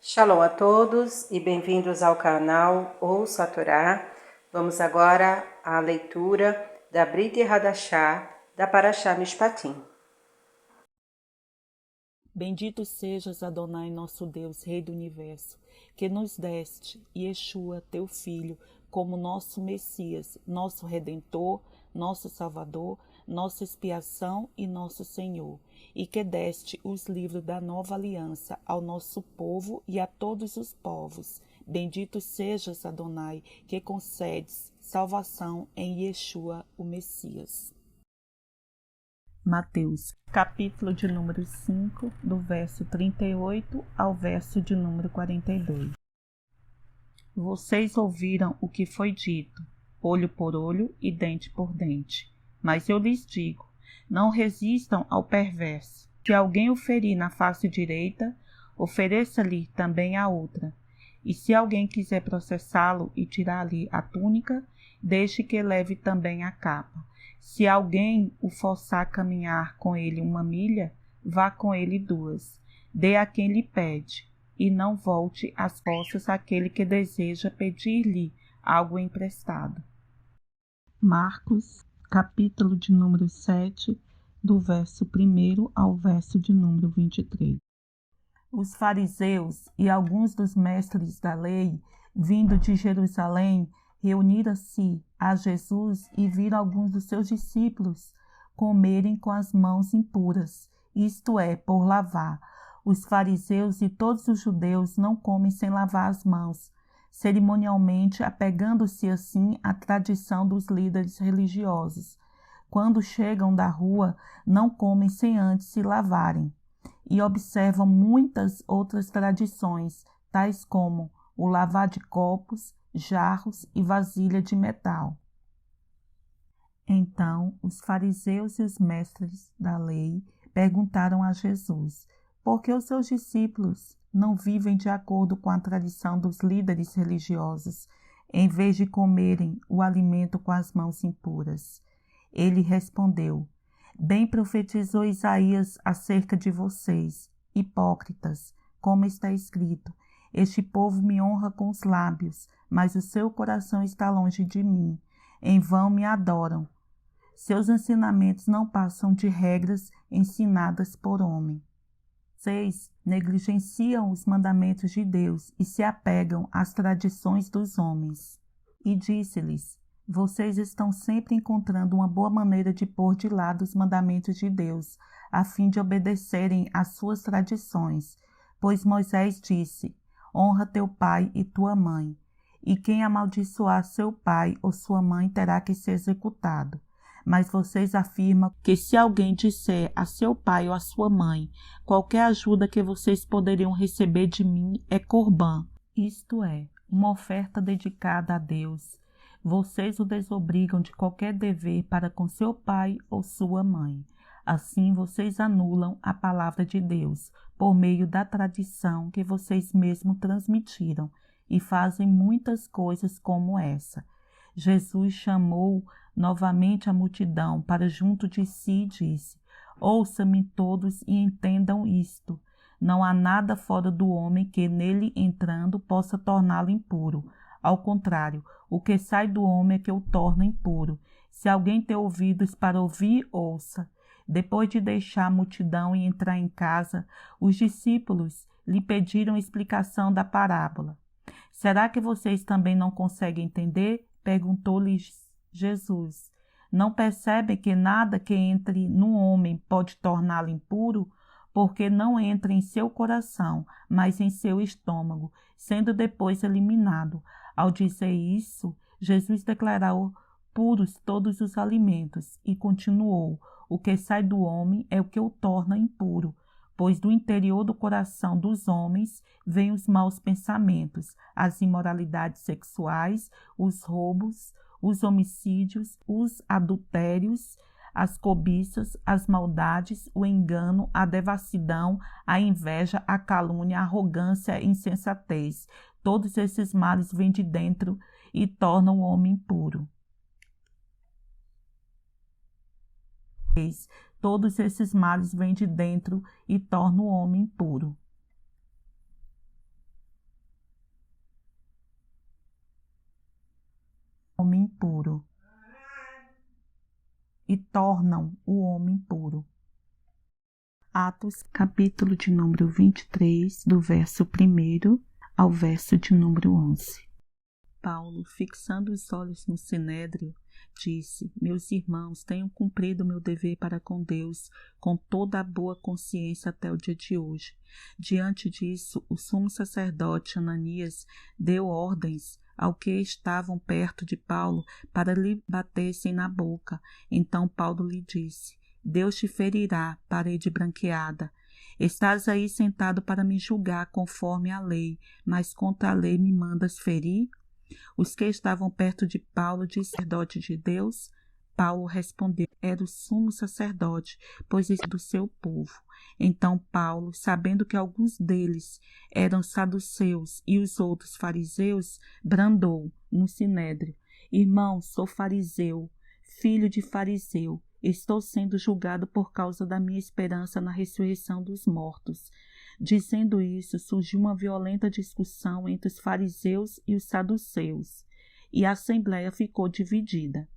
Shalom a todos e bem-vindos ao canal Ouça a Torá. Vamos agora à leitura da Brit Hadashah da Parashá Mishpatim. Bendito sejas, Adonai, nosso Deus, Rei do Universo, que nos deste Yeshua, teu Filho, como nosso Messias, nosso Redentor, nosso Salvador, nossa expiação e nosso Senhor, e que deste os livros da nova aliança ao nosso povo e a todos os povos. Bendito sejas, Adonai, que concedes salvação em Yeshua, o Messias. Mateus, capítulo de número 5, do verso 38 ao verso de número 42. Vocês ouviram o que foi dito, olho por olho e dente por dente. Mas eu lhes digo, não resistam ao perverso. Se alguém o ferir na face direita, ofereça-lhe também a outra. E se alguém quiser processá-lo e tirar-lhe a túnica, deixe que leve também a capa. Se alguém o forçar a caminhar com ele 1 milha, vá com ele 2. Dê a quem lhe pede, e não volte as costas àquele que deseja pedir-lhe algo emprestado. Marcos, capítulo de número 7, do verso 1 ao verso de número 23. Os fariseus e alguns dos mestres da lei, vindo de Jerusalém, reuniram-se a Jesus e viram alguns dos seus discípulos comerem com as mãos impuras, isto é, por lavar. Os fariseus e todos os judeus não comem sem lavar as mãos, cerimonialmente apegando-se assim à tradição dos líderes religiosos. Quando chegam da rua, não comem sem antes se lavarem. E observam muitas outras tradições, tais como o lavar de copos, jarros e vasilha de metal. Então, os fariseus e os mestres da lei perguntaram a Jesus por que os seus discípulos não vivem de acordo com a tradição dos líderes religiosos, em vez de comerem o alimento com as mãos impuras. Ele respondeu: Bem profetizou Isaías acerca de vocês, hipócritas, como está escrito: Este povo me honra com os lábios, mas o seu coração está longe de mim. Em vão me adoram. Seus ensinamentos não passam de regras ensinadas por homem. Vocês negligenciam os mandamentos de Deus e se apegam às tradições dos homens. E disse-lhes: Vocês estão sempre encontrando uma boa maneira de pôr de lado os mandamentos de Deus, a fim de obedecerem às suas tradições. Pois Moisés disse: Honra teu pai e tua mãe, e quem amaldiçoar seu pai ou sua mãe terá que ser executado. Mas vocês afirmam que se alguém disser a seu pai ou a sua mãe, qualquer ajuda que vocês poderiam receber de mim é corbã, isto é, uma oferta dedicada a Deus. Vocês o desobrigam de qualquer dever para com seu pai ou sua mãe. Assim vocês anulam a palavra de Deus por meio da tradição que vocês mesmos transmitiram e fazem muitas coisas como essa. Jesus chamou novamente a multidão para junto de si e disse: Ouçam-me todos e entendam isto. Não há nada fora do homem que, nele entrando, possa torná-lo impuro. Ao contrário, o que sai do homem é que o torna impuro. Se alguém tem ouvidos para ouvir, ouça. Depois de deixar a multidão e entrar em casa, os discípulos lhe pediram explicação da parábola. Será que vocês também não conseguem entender? Perguntou-lhes Jesus. Não percebem que nada que entre no homem pode torná-lo impuro? Porque não entra em seu coração, mas em seu estômago, sendo depois eliminado. Ao dizer isso, Jesus declarou puros todos os alimentos e continuou: O que sai do homem é o que o torna impuro, pois do interior do coração dos homens vêm os maus pensamentos, as imoralidades sexuais, os roubos, os homicídios, os adultérios, as cobiças, as maldades, o engano, a devassidão, a inveja, a calúnia, a arrogância, a insensatez. Todos esses males vêm de dentro e tornam o homem impuro. Todos esses males vêm de dentro e tornam o homem impuro. e tornam o homem puro. Atos, capítulo de número 23, do verso 1 ao verso de número 11. Paulo, fixando os olhos no sinédrio, disse: Meus irmãos, tenho cumprido meu dever para com Deus com toda a boa consciência até o dia de hoje. Diante disso, o sumo sacerdote Ananias deu ordens ao que estavam perto de Paulo para lhe batessem na boca. Então Paulo lhe disse: Deus te ferirá, parede branqueada. Estás aí sentado para me julgar conforme a lei, mas contra a lei me mandas ferir? Os que estavam perto de Paulo disseram: sacerdote de Deus? Paulo respondeu: era o sumo sacerdote, pois é do seu povo. Então Paulo, sabendo que alguns deles eram saduceus e os outros fariseus, brandou no sinédrio: Irmão, sou fariseu, filho de fariseu. Estou sendo julgado por causa da minha esperança na ressurreição dos mortos. Dizendo isso, surgiu uma violenta discussão entre os fariseus e os saduceus, e a assembleia ficou dividida.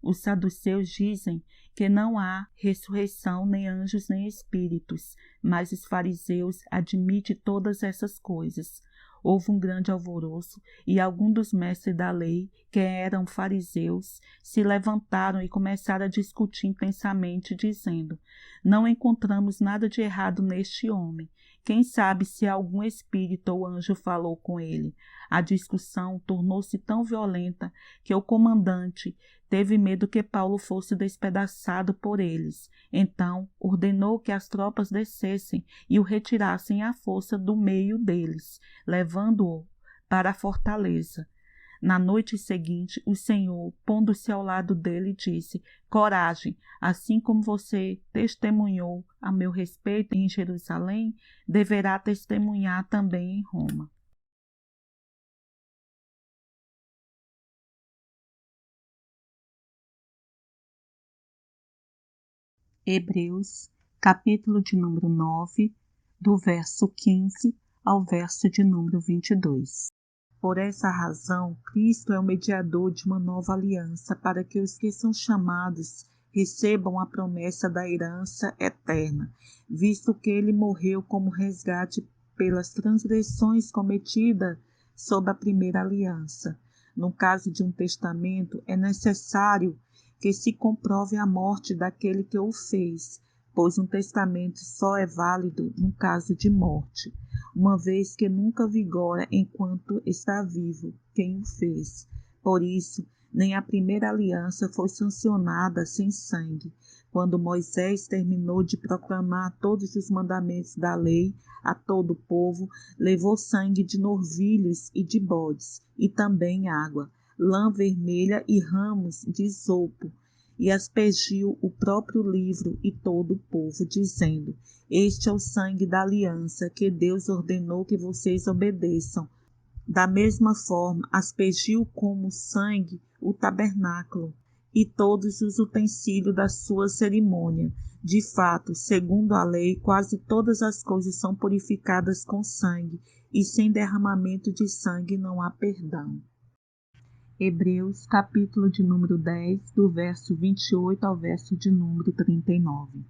Os saduceus dizem que não há ressurreição, nem anjos, nem espíritos, mas os fariseus admitem todas essas coisas. Houve um grande alvoroço, e alguns dos mestres da lei, que eram fariseus, se levantaram e começaram a discutir intensamente, dizendo: Não encontramos nada de errado neste homem. Quem sabe se algum espírito ou anjo falou com ele? A discussão tornou-se tão violenta que o comandante teve medo que Paulo fosse despedaçado por eles. Então ordenou que as tropas descessem e o retirassem à força do meio deles, levando-o para a fortaleza. Na noite seguinte, o Senhor, pondo-se ao lado dele, disse: Coragem, assim como você testemunhou a meu respeito em Jerusalém, deverá testemunhar também em Roma. Hebreus, capítulo de número 9, do verso 15 ao verso de número 22. Por essa razão, Cristo é o mediador de uma nova aliança para que os que são chamados recebam a promessa da herança eterna, visto que ele morreu como resgate pelas transgressões cometidas sob a primeira aliança. No caso de um testamento, é necessário que se comprove a morte daquele que o fez, pois um testamento só é válido no caso de morte, uma vez que nunca vigora enquanto está vivo quem o fez. Por isso, nem a primeira aliança foi sancionada sem sangue. Quando Moisés terminou de proclamar todos os mandamentos da lei a todo o povo, levou sangue de novilhos e de bodes, e também água, lã vermelha e ramos de isopo, e aspergiu o próprio livro e todo o povo, dizendo: Este é o sangue da aliança que Deus ordenou que vocês obedeçam. Da mesma forma, aspergiu como sangue o tabernáculo e todos os utensílios da sua cerimônia. De fato, segundo a lei, quase todas as coisas são purificadas com sangue, e sem derramamento de sangue não há perdão. Hebreus, capítulo de número 10, do verso 28 ao verso de número 39.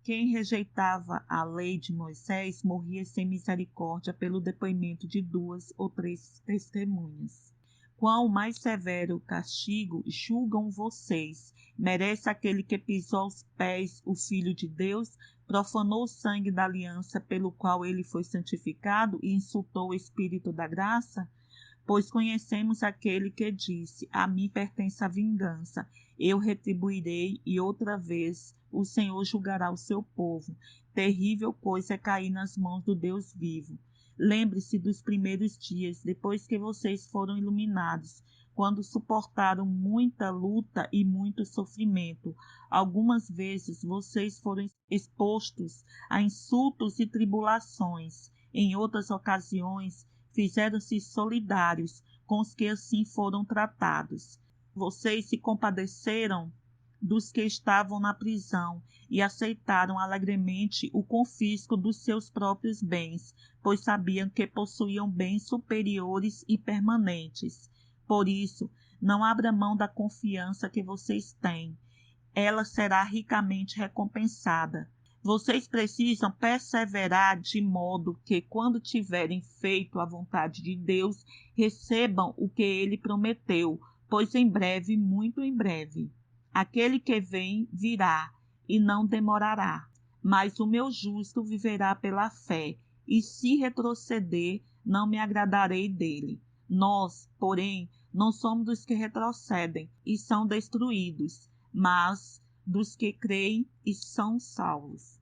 Quem rejeitava a lei de Moisés morria sem misericórdia pelo depoimento de 2 ou 3 testemunhas. Quão mais severo castigo julgam vocês? Merece aquele que pisou aos pés o Filho de Deus, profanou o sangue da aliança pelo qual ele foi santificado e insultou o Espírito da graça? Pois conhecemos aquele que disse: A mim pertence a vingança, eu retribuirei, e outra vez o Senhor julgará o seu povo. Terrível coisa é cair nas mãos do Deus vivo. Lembre-se dos primeiros dias, depois que vocês foram iluminados, quando suportaram muita luta e muito sofrimento. Algumas vezes vocês foram expostos a insultos e tribulações. Em outras ocasiões, fizeram-se solidários com os que assim foram tratados. Vocês se compadeceram dos que estavam na prisão e aceitaram alegremente o confisco dos seus próprios bens, pois sabiam que possuíam bens superiores e permanentes. Por isso, não abra mão da confiança que vocês têm. ela será ricamente recompensada. Vocês precisam perseverar de modo que, quando tiverem feito a vontade de Deus, recebam o que ele prometeu, pois em breve, muito em breve, aquele que vem virá e não demorará. Mas o meu justo viverá pela fé, e se retroceder, não me agradarei dele. Nós, porém, não somos dos que retrocedem e são destruídos, mas dos que creem e são salvos.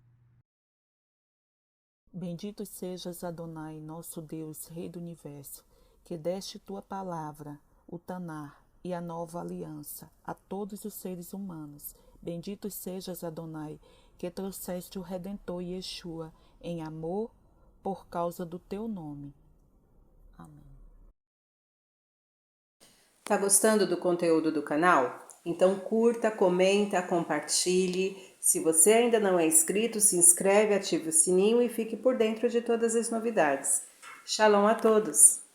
Bendito sejas, Adonai, nosso Deus, Rei do Universo, que deste tua palavra, o Tanar e a nova aliança a todos os seres humanos. Bendito sejas, Adonai, que trouxeste o Redentor Yeshua em amor por causa do teu nome. Amém. Tá gostando do conteúdo do canal? Então curta, comenta, compartilhe. Se você ainda não é inscrito, se inscreve, ative o sininho e fique por dentro de todas as novidades. Shalom a todos!